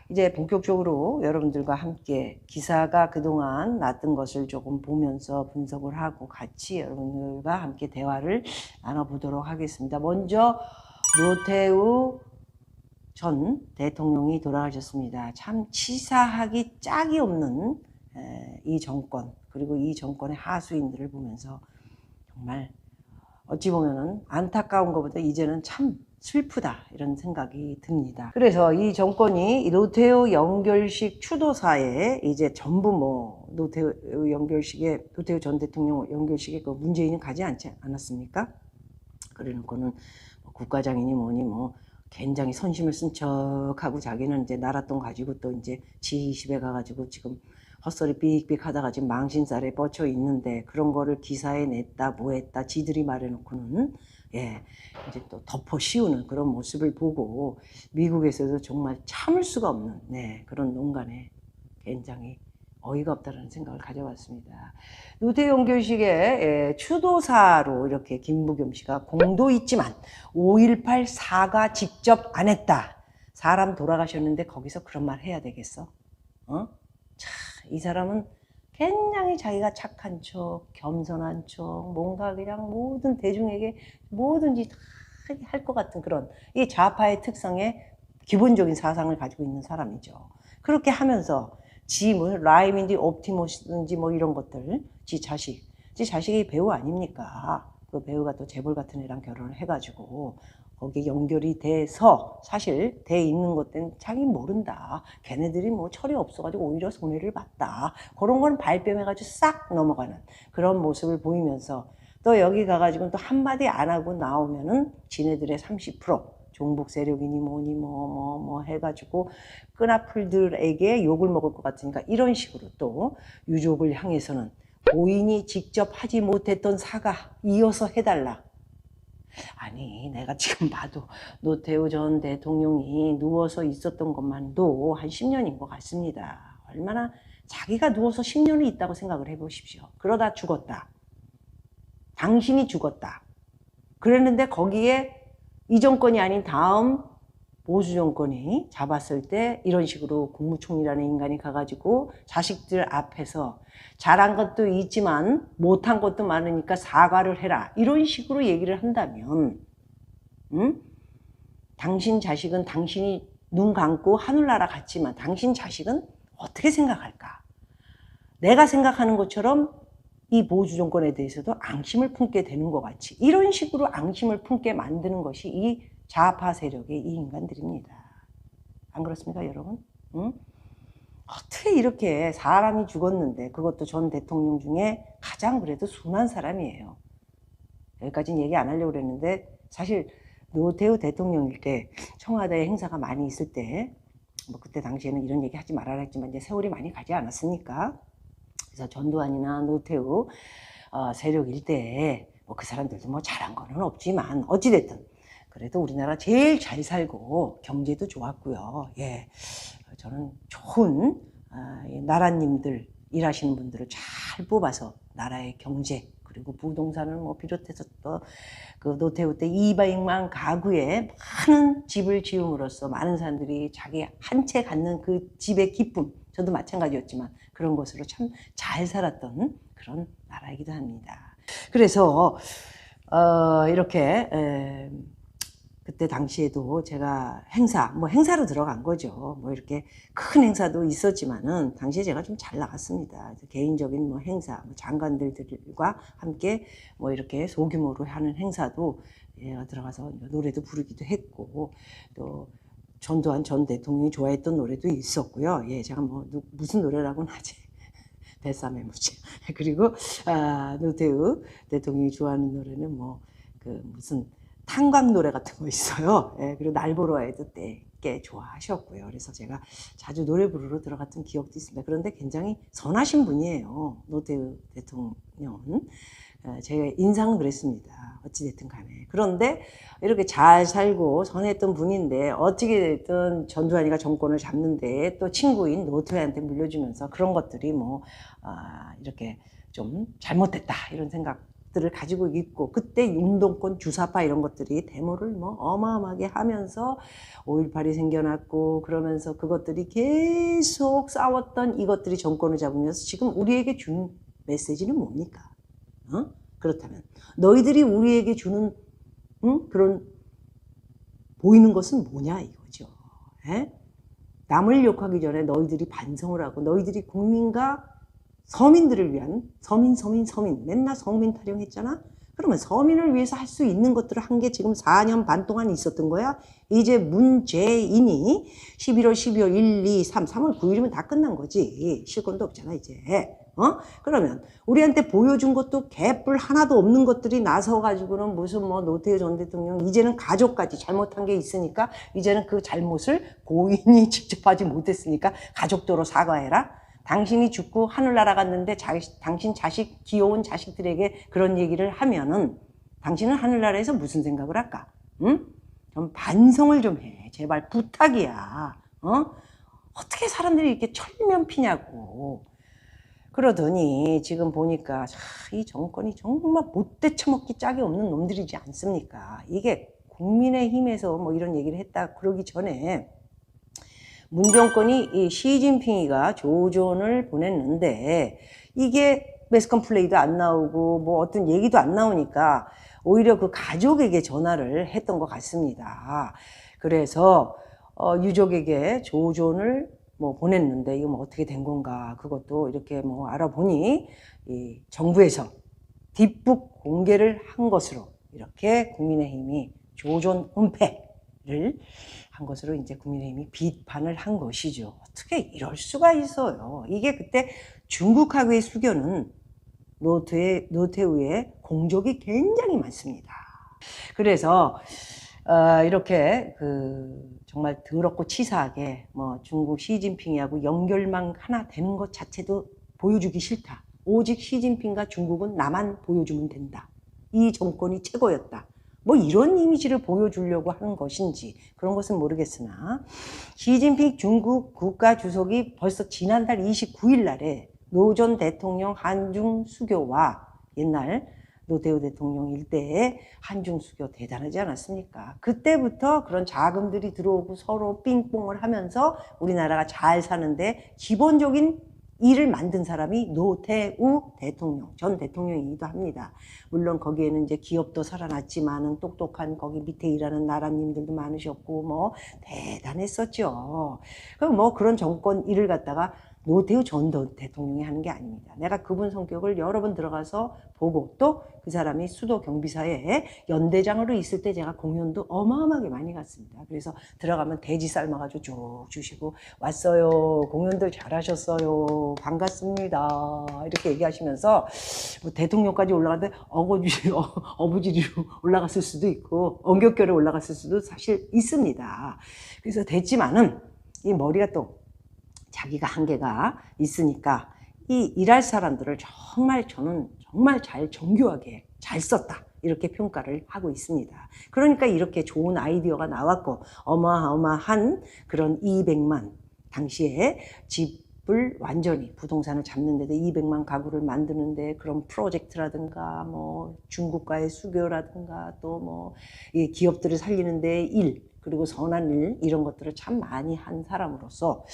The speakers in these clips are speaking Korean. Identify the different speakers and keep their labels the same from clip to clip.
Speaker 1: 이제 본격적으로 여러분들과 함께 기사가 그동안 났던 것을 조금 보면서 분석을 하고 같이 여러분들과 함께 대화를 나눠보도록 하겠습니다. 먼저 노태우 전 대통령이 돌아가셨습니다. 참 치사하기 짝이 없는 이 정권, 그리고 이 정권의 하수인들을 보면서 정말 어찌 보면은 안타까운 것보다 이제는 참 슬프다 이런 생각이 듭니다. 그래서 이 정권이 노태우 연결식 추도사에 이제 전부 뭐 노태우 전 대통령 연결식에 그 문재인은 가지 않지 않았습니까? 그래놓고는 국가장이니 뭐니 뭐 굉장히 선심을 쓴 척하고 자기는 이제 나랏돈 가지고 또 이제 지 집에 가가지고 지금 헛소리 삑삑 하다가 지금 망신살에 뻗쳐 있는데 그런 거를 기사에 냈다 뭐 했다 지들이 말해놓고는 이제 또 덮어 씌우는 그런 모습을 보고 미국에서도 정말 참을 수가 없는 그런 농간에 굉장히 어이가 없다는 생각을 가져봤습니다. 노태우 연결식의 추도사로 이렇게 김부겸 씨가 공도 있지만 5.18 사과 직접 안 했다. 사람 돌아가셨는데 거기서 그런 말 해야 되겠어? 이 사람은 굉장히 자기가 착한 척, 겸손한 척, 뭔가 그냥 모든 대중에게 뭐든지 다 할 것 같은 그런 이 좌파의 특성의 기본적인 사상을 가지고 있는 사람이죠. 그렇게 하면서 지 뭐 라임인지 옵티머스인지 뭐 이런 것들 지 자식이 배우 아닙니까? 그 배우가 또 재벌 같은 애랑 결혼을 해가지고 거기에 연결이 돼서 사실 돼 있는 것들은 자기 모른다. 걔네들이 뭐 철이 없어가지고 오히려 손해를 봤다. 그런 건 발뺌해가지고 싹 넘어가는 그런 모습을 보이면서 또 여기 가가지고 또 한마디 안 하고 나오면은 지네들의 30% 종북 세력이니 뭐니 뭐 해가지고 끈아풀들에게 욕을 먹을 것 같으니까 이런 식으로 또 유족을 향해서는 고인이 직접 하지 못했던 사과 이어서 해달라. 아니 내가 지금 봐도 노태우 전 대통령이 누워서 있었던 것만도 한 10년인 것 같습니다. 얼마나 자기가 누워서 10년이 있다고 생각을 해보십시오. 그러다 죽었다. 당신이 죽었다. 그랬는데 거기에 이 정권이 아닌 다음 보수 정권이 잡았을 때 이런 식으로 국무총리라는 인간이 가가지고 자식들 앞에서 잘한 것도 있지만 못한 것도 많으니까 사과를 해라. 이런 식으로 얘기를 한다면 당신 자식은 당신이 눈 감고 하늘나라 갔지만 당신 자식은 어떻게 생각할까? 내가 생각하는 것처럼 이 보수 정권에 대해서도 앙심을 품게 되는 것 같이 이런 식으로 앙심을 품게 만드는 것이 이 좌파 세력의 이 인간들입니다. 안 그렇습니까 여러분? 어떻게 이렇게 사람이 죽었는데 그것도 전 대통령 중에 가장 그래도 순한 사람이에요. 여기까지는 얘기 안 하려고 그랬는데 사실 노태우 대통령일 때 청와대 행사가 많이 있을 때 뭐 그때 당시에는 이런 얘기 하지 말아라 했지만 이제 세월이 많이 가지 않았습니까? 그래서 전두환이나 노태우 세력일 때 뭐 그 사람들도 뭐 잘한 거는 없지만 어찌됐든 그래도 우리나라 제일 잘 살고 경제도 좋았고요. 저는 좋은 나라님들 일하시는 분들을 잘 뽑아서 나라의 경제 그리고 부동산을 뭐 비롯해서 또 그 노태우 때 200만 가구에 많은 집을 지음으로써 많은 사람들이 자기 한 채 갖는 그 집의 기쁨 저도 마찬가지였지만 그런 것으로 참 잘 살았던 그런 나라이기도 합니다. 그래서 이렇게 그때 당시에도 제가 행사로 들어간 거죠. 뭐 이렇게 큰 행사도 있었지만은 당시에 제가 좀 잘 나갔습니다. 개인적인 뭐 행사, 장관들과 함께 뭐 이렇게 소규모로 하는 행사도 들어가서 노래도 부르기도 했고 또 전두환 전 대통령이 좋아했던 노래도 있었고요. 제가 뭐 무슨 노래라고는 하지. 뱃삼의 무지. 그리고 노태우 대통령이 좋아하는 노래는 뭐 그 무슨 탄광 노래 같은 거 있어요. 그리고 날 보러 와야도 꽤 좋아하셨고요. 그래서 제가 자주 노래 부르러 들어갔던 기억도 있습니다. 그런데 굉장히 선하신 분이에요. 노태우 대통령은. 제 인상은 그랬습니다. 어찌됐든 간에. 그런데 이렇게 잘 살고 선했던 분인데 어떻게 됐든 전두환이가 정권을 잡는데 또 친구인 노태우한테 물려주면서 그런 것들이 뭐 이렇게 좀 잘못됐다 이런 생각 것들을 가지고 있고, 그때 운동권 주사파 이런 것들이 데모를 뭐 어마어마하게 하면서 5.18이 생겨났고, 그러면서 그것들이 계속 싸웠던 이것들이 정권을 잡으면서 지금 우리에게 준 메시지는 뭡니까? 그렇다면 너희들이 우리에게 주는 그런 보이는 것은 뭐냐 이거죠. 에? 남을 욕하기 전에 너희들이 반성을 하고, 너희들이 국민과 서민들을 위한 서민 맨날 서민 타령했잖아. 그러면 서민을 위해서 할 수 있는 것들을 한 게 지금 4년 반 동안 있었던 거야. 이제 문재인이 11월 12월 1, 2, 3월 9일이면 다 끝난 거지. 실권도 없잖아 이제. 그러면 우리한테 보여준 것도 개뿔 하나도 없는 것들이 나서가지고는 무슨 뭐 노태우 전 대통령 이제는 가족까지 잘못한 게 있으니까 이제는 그 잘못을 고인이 직접 하지 못했으니까 가족도로 사과해라. 당신이 죽고 하늘 날아갔는데 당신 자식, 귀여운 자식들에게 그런 얘기를 하면은 당신은 하늘나라에서 무슨 생각을 할까? 응? 좀 반성을 좀 해. 제발 부탁이야. 어떻게 사람들이 이렇게 철면피냐고. 그러더니 지금 보니까 이 정권이 정말 못돼 처먹기 짝이 없는 놈들이지 않습니까? 이게 국민의힘에서 뭐 이런 얘기를 했다 그러기 전에 문정권이 이 시진핑이가 조전을 보냈는데 이게 매스컴플레이도 안 나오고 뭐 어떤 얘기도 안 나오니까 오히려 그 가족에게 전화를 했던 것 같습니다. 그래서 유족에게 조전을 뭐 보냈는데 이거 뭐 어떻게 된 건가 그것도 이렇게 뭐 알아보니 이 정부에서 뒷북 공개를 한 것으로 이렇게 국민의힘이 조전 은폐를 한 것으로 이제 국민의힘이 비판을 한 것이죠. 어떻게 이럴 수가 있어요. 이게 그때 중국하고의 수교는 노태우의 공적이 굉장히 많습니다. 그래서 이렇게 정말 더럽고 치사하게 뭐 중국 시진핑이하고 연결망 하나 되는 것 자체도 보여주기 싫다. 오직 시진핑과 중국은 나만 보여주면 된다. 이 정권이 최고였다. 뭐 이런 이미지를 보여주려고 하는 것인지 그런 것은 모르겠으나 시진핑 중국 국가주석이 벌써 지난달 29일 날에 노 전 대통령 한중 수교와 옛날 노태우 대통령 일대의 한중 수교 대단하지 않았습니까? 그때부터 그런 자금들이 들어오고 서로 삥뽕을 하면서 우리나라가 잘 사는데 기본적인 일을 만든 사람이 노태우 대통령, 전 대통령이기도 합니다. 물론 거기에는 이제 기업도 살아났지만은 똑똑한 거기 밑에 일하는 나라님들도 많으셨고 뭐 대단했었죠. 그럼 뭐 그런 정권 일을 갖다가 노태우 전 대통령이 하는 게 아닙니다. 내가 그분 성격을 여러 번 들어가서 보고 또 그 사람이 수도 경비사에 연대장으로 있을 때 제가 공연도 어마어마하게 많이 갔습니다. 그래서 들어가면 돼지 삶아가지고 쭉 주시고 왔어요. 공연들 잘하셨어요. 반갑습니다. 이렇게 얘기하시면서 뭐 대통령까지 올라가는데 어부지리로 올라갔을 수도 있고 엉겹결에 올라갔을 수도 사실 있습니다. 그래서 됐지만은 이 머리가 또 자기가 한계가 있으니까 이 일할 사람들을 정말 저는 정말 잘 정교하게 잘 썼다 이렇게 평가를 하고 있습니다. 그러니까 이렇게 좋은 아이디어가 나왔고 어마어마한 그런 200만 당시에 집을 완전히 부동산을 잡는데도 200만 가구를 만드는데 그런 프로젝트라든가 뭐 중국과의 수교라든가 또 뭐 기업들을 살리는데 일 그리고 선한 일 이런 것들을 참 많이 한 사람으로서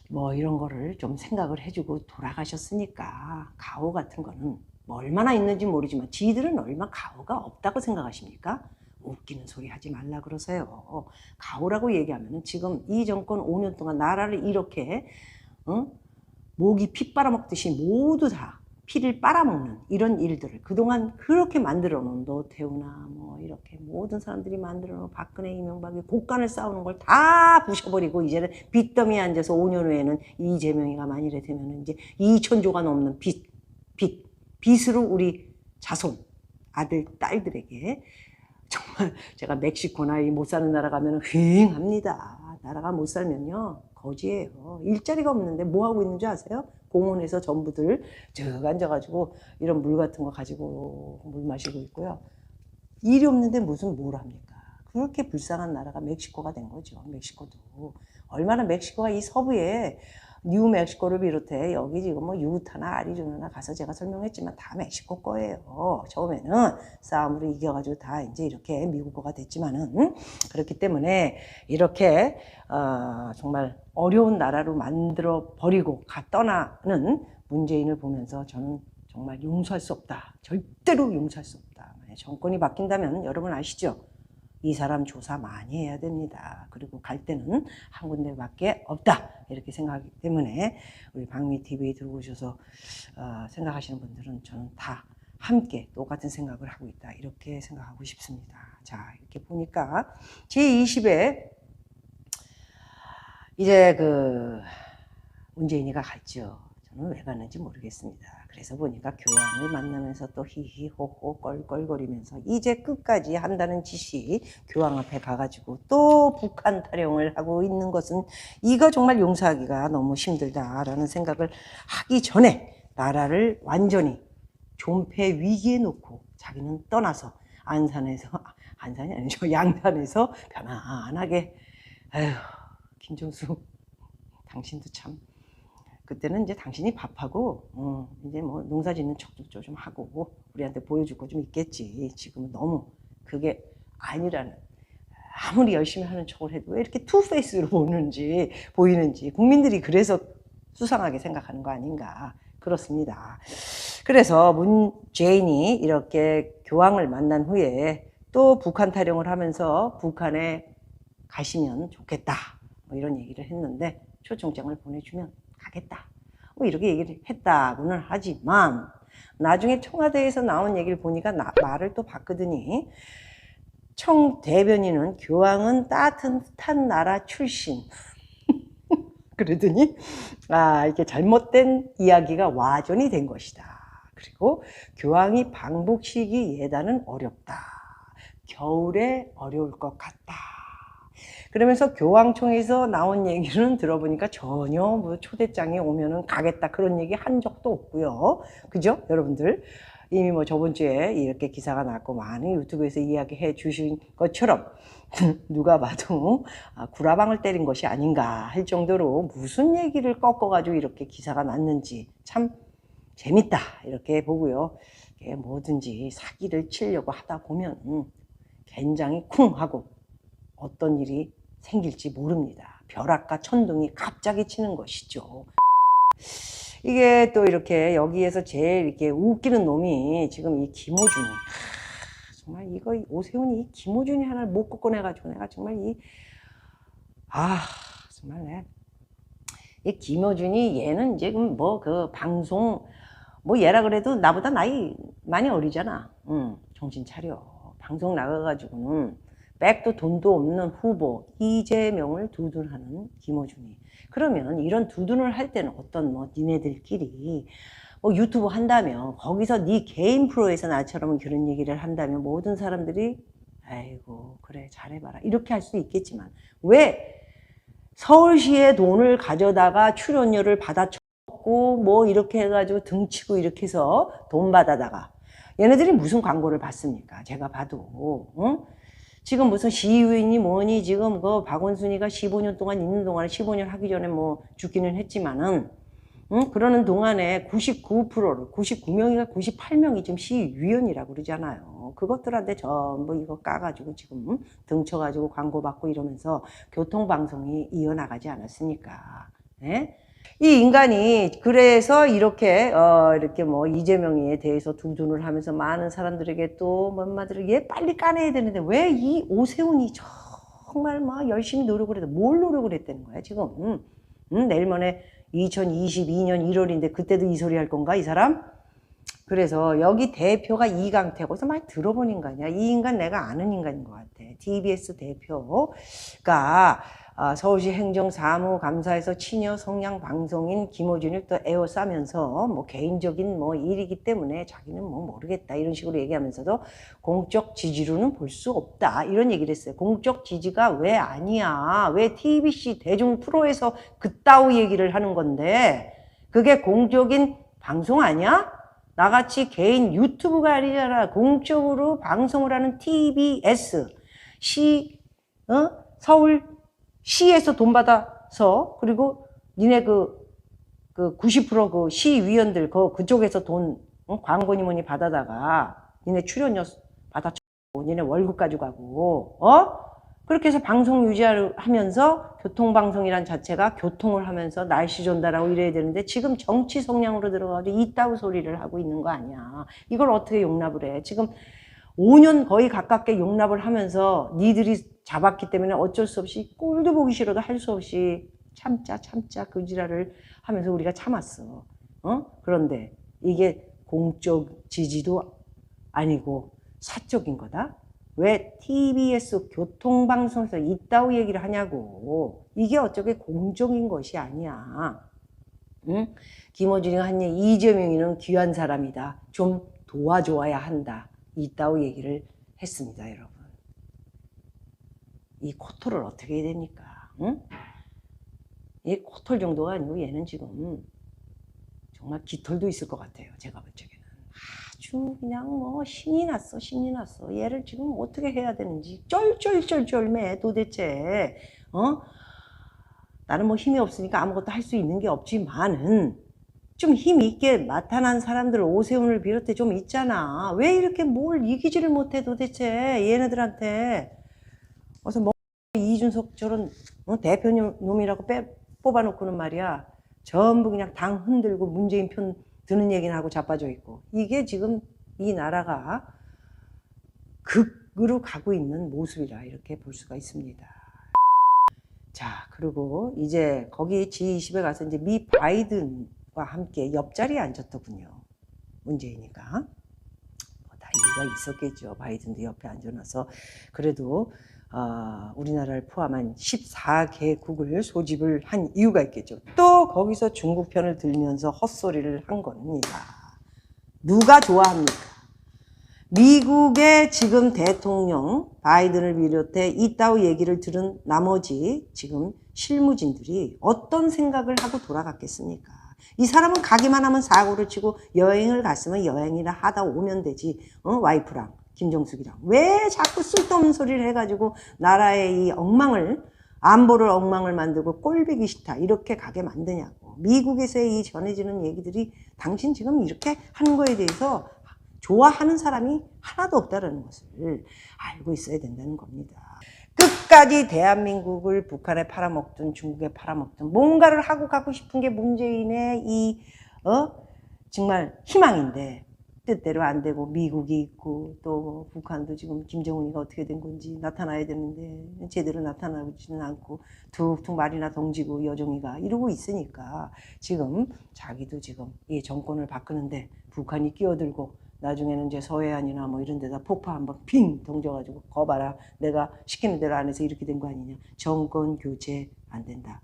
Speaker 1: 뭐 이런 거를 좀 생각을 해주고 돌아가셨으니까 가오 같은 거는 뭐 얼마나 있는지 모르지만 지들은 얼마 가오가 없다고 생각하십니까? 웃기는 소리 하지 말라 그러세요. 가오라고 얘기하면 지금 이 정권 5년 동안 나라를 이렇게 모기 피 빨아먹듯이 모두 다 피를 빨아먹는 이런 일들을 그동안 그렇게 만들어 놓은 노태우나 뭐 이렇게 모든 사람들이 만들어 놓은 박근혜 이명박이 곡간을 쌓는 걸 다 부셔버리고 이제는 빚더미에 앉아서 5년 후에는 이재명이가 만일에 되면 이제 2천조가 넘는 빚으로 우리 자손 아들 딸들에게 정말 제가 멕시코나 못 사는 나라 가면 휑합니다. 나라가 못 살면요 거지예요. 일자리가 없는데 뭐 하고 있는 줄 아세요? 공원에서 전부들 쭉 앉아가지고 이런 물 같은 거 가지고 물 마시고 있고요. 일이 없는데 무슨 뭘 합니까? 그렇게 불쌍한 나라가 멕시코가 된 거죠. 멕시코도 얼마나 멕시코가 이 서부에 뉴멕시코를 비롯해 여기 지금 뭐 유타나 아리조나나 가서 제가 설명했지만 다 멕시코 거예요. 처음에는 싸움으로 이겨가지고 다 이제 이렇게 미국어가 됐지만은 그렇기 때문에 이렇게 정말 어려운 나라로 만들어 버리고 떠나는 문재인을 보면서 저는 정말 용서할 수 없다. 절대로 용서할 수 없다. 정권이 바뀐다면 여러분 아시죠? 이 사람 조사 많이 해야 됩니다. 그리고 갈 때는 한 군데밖에 없다. 이렇게 생각하기 때문에 우리 박미TV 들어오셔서 생각하시는 분들은 저는 다 함께 똑같은 생각을 하고 있다. 이렇게 생각하고 싶습니다. 자, 이렇게 보니까 제20회 이제 문재인이가 갔죠. 저는 왜 갔는지 모르겠습니다. 그래서 보니까 교황을 만나면서 또 히히호호 껄껄거리면서 이제 끝까지 한다는 짓이 교황 앞에 가가지고 또 북한 타령을 하고 있는 것은 이거 정말 용서하기가 너무 힘들다라는 생각을 하기 전에 나라를 완전히 존폐 위기에 놓고 자기는 떠나서 안산이 아니죠. 양산에서 편안하게 아휴 김정수 당신도 참 그때는 이제 당신이 밥하고 이제 뭐 농사 짓는 척도 좀 하고 우리한테 보여줄 거 좀 있겠지. 지금은 너무 그게 아니라는 아무리 열심히 하는 척을 해도 왜 이렇게 투페이스로 보이는지 국민들이 그래서 수상하게 생각하는 거 아닌가 그렇습니다. 그래서 문재인이 이렇게 교황을 만난 후에 또 북한 타령을 하면서 북한에 가시면 좋겠다 뭐 이런 얘기를 했는데 초청장을 보내주면 가겠다 뭐 이렇게 얘기를 했다고는 하지만 나중에 청와대에서 나온 얘기를 보니까 말을 또 바꾸더니 청 대변인은 교황은 따뜻한 나라 출신 그러더니 이게 잘못된 이야기가 와전이 된 것이다. 그리고 교황이 방북 시기 예단은 어렵다. 겨울에 어려울 것 같다. 그러면서 교황청에서 나온 얘기는 들어보니까 전혀 뭐 초대장이 오면은 가겠다 그런 얘기 한 적도 없고요. 그죠? 여러분들 이미 뭐 저번 주에 이렇게 기사가 났고 많은 유튜브에서 이야기해 주신 것처럼 누가 봐도 구라방을 때린 것이 아닌가 할 정도로 무슨 얘기를 꺾어가지고 이렇게 기사가 났는지 참 재밌다 이렇게 보고요. 뭐든지 사기를 치려고 하다 보면 굉장히 쿵 하고 어떤 일이 생길지 모릅니다. 벼락과 천둥이 갑자기 치는 것이죠. 이게 또 이렇게 여기에서 제일 이렇게 웃기는 놈이 지금 이 김어준이 정말 이거 오세훈이 이 김어준이 하나를 못 꺾어내가지고 내가 정말 정말 이 김어준이 얘는 지금 뭐 방송 뭐 얘라 그래도 나보다 나이 많이 어리잖아. 정신 차려. 방송 나가가지고는 백도 돈도 없는 후보 이재명을 두둔하는 김어준이 그러면 이런 두둔을 할 때는 어떤 뭐 니네들끼리 뭐 유튜브 한다면 거기서 네 개인 프로에서 나처럼 그런 얘기를 한다면 모든 사람들이 아이고 그래 잘해봐라 이렇게 할 수 있겠지만 왜 서울시의 돈을 가져다가 출연료를 받아쳤고 뭐 이렇게 해가지고 등치고 이렇게 해서 돈 받아다가 얘네들이 무슨 광고를 받습니까? 제가 봐도 지금 무슨 시의원이 뭐니 지금 박원순이가 15년 동안 있는 동안에 15년 하기 전에 뭐 죽기는 했지만은 그러는 동안에 99%를 99명이가 98명이 지금 시의원이라고 그러잖아요. 그것들한테 전부 이거 까가지고 지금 등쳐가지고 광고 받고 이러면서 교통방송이 이어나가지 않았습니까? 네? 이 인간이 그래서 이렇게 뭐 이재명에 대해서 두둔을 하면서 많은 사람들에게 또 뭔마들을 얘 빨리 까내야 되는데 왜 이 오세훈이 정말 막 열심히 노력을 해도 뭘 노력을 했다는 거야 지금 내일 모레 2022년 1월인데 그때도 이 소리 할 건가 이 사람? 그래서 여기 대표가 이강태고 그래서 많이 들어본 인간이야. 이 인간 내가 아는 인간인 것 같아. TBS 대표가 서울시 행정사무감사에서 친여 성향 방송인 김어준을 또 에워싸면서 뭐 개인적인 뭐 일이기 때문에 자기는 뭐 모르겠다 이런 식으로 얘기하면서도 공적 지지로는 볼 수 없다 이런 얘기를 했어요. 공적 지지가 왜 아니야? 왜 TBC 대중 프로에서 그따위 얘기를 하는 건데 그게 공적인 방송 아니야? 나같이 개인 유튜브가 아니잖아. 공적으로 방송을 하는 TBS 서울 시에서 돈 받아서 그리고 니네 그 90% 시위원들 그쪽에서 돈 광고니 뭐니 받아다가 니네 출연료 받아치고 니네 월급 가져가고 그렇게 해서 방송 유지하면서 교통방송이란 자체가 교통을 하면서 날씨 전달하고 이래야 되는데 지금 정치 성향으로 들어가도 이따위 소리를 하고 있는 거 아니야. 이걸 어떻게 용납을 해. 지금 5년 거의 가깝게 용납을 하면서 니들이 잡았기 때문에 어쩔 수 없이 꼴도 보기 싫어도 할 수 없이 참자 그 지랄을 하면서 우리가 참았어. 그런데 이게 공적 지지도 아니고 사적인 거다. 왜 TBS 교통방송에서 이따위 얘기를 하냐고. 이게 어쩌게 공적인 것이 아니야. 응? 김어준이가 한 얘기, 이재명이는 귀한 사람이다. 좀 도와줘야 한다. 이따위 얘기를 했습니다, 여러분. 이 코털을 어떻게 해야 됩니까? 응? 이 코털 정도가 아니고 얘는 지금 정말 깃털도 있을 것 같아요. 제가 볼 적에는. 아주 그냥 뭐 신이 났어. 얘를 지금 어떻게 해야 되는지 쩔쩔매 도대체. 나는 뭐 힘이 없으니까 아무것도 할 수 있는 게 없지만은 좀 힘 있게 나타난 사람들 오세훈을 비롯해 좀 있잖아. 왜 이렇게 뭘 이기지를 못해 도대체 얘네들한테. 어서 뭐 이준석 저런 대표놈이라고 뽑아놓고는 말이야. 전부 그냥 당 흔들고 문재인 편 드는 얘기는 하고 자빠져 있고. 이게 지금 이 나라가 극으로 가고 있는 모습이라 이렇게 볼 수가 있습니다. 자, 그리고 이제 거기 G20에 가서 이제 미 바이든과 함께 옆자리에 앉았더군요. 문재인이가. 다 이유가 있었겠죠. 바이든도 옆에 앉아놔서. 그래도 우리나라를 포함한 14개국을 소집을 한 이유가 있겠죠. 또 거기서 중국 편을 들면서 헛소리를 한 겁니다. 누가 좋아합니까? 미국의 지금 대통령 바이든을 비롯해 이따위 얘기를 들은 나머지 지금 실무진들이 어떤 생각을 하고 돌아갔겠습니까? 이 사람은 가기만 하면 사고를 치고 여행을 갔으면 여행이나 하다 오면 되지. 와이프랑 김정숙이랑. 왜 자꾸 쓸데없는 소리를 해가지고 나라의 이 엉망을, 안보를 엉망을 만들고 꼴보기 싫다 이렇게 가게 만드냐고. 미국에서의 이 전해지는 얘기들이 당신 지금 이렇게 하는 거에 대해서 좋아하는 사람이 하나도 없다는 것을 알고 있어야 된다는 겁니다. 끝까지 대한민국을 북한에 팔아먹든 중국에 팔아먹든 뭔가를 하고 가고 싶은 게 문재인의 이 정말 희망인데 뜻대로 안 되고 미국이 있고 또 북한도 지금 김정은이가 어떻게 된 건지 나타나야 되는데 제대로 나타나지는 않고 툭툭 말이나 덩지고 여정이가 이러고 있으니까 지금 자기도 지금 이 정권을 바꾸는데 북한이 끼어들고 나중에는 이제 서해안이나 뭐 이런 데다 폭파 한번 핑 던져가지고 거봐라 내가 시키는 대로 안 해서 이렇게 된 거 아니냐. 정권 교체 안 된다.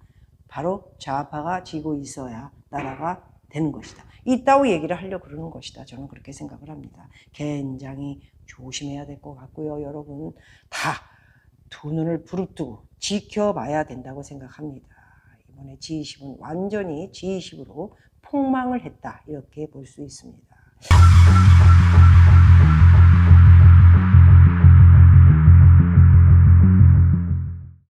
Speaker 1: 바로 좌파가 지고 있어야 나라가 되는 것이다. 이따위 얘기를 하려고 그러는 것이다. 저는 그렇게 생각을 합니다. 굉장히 조심해야 될 것 같고요. 여러분 다 두 눈을 부릅뜨고 지켜봐야 된다고 생각합니다. 이번에 G20은 완전히 G20으로 폭망을 했다. 이렇게 볼 수 있습니다.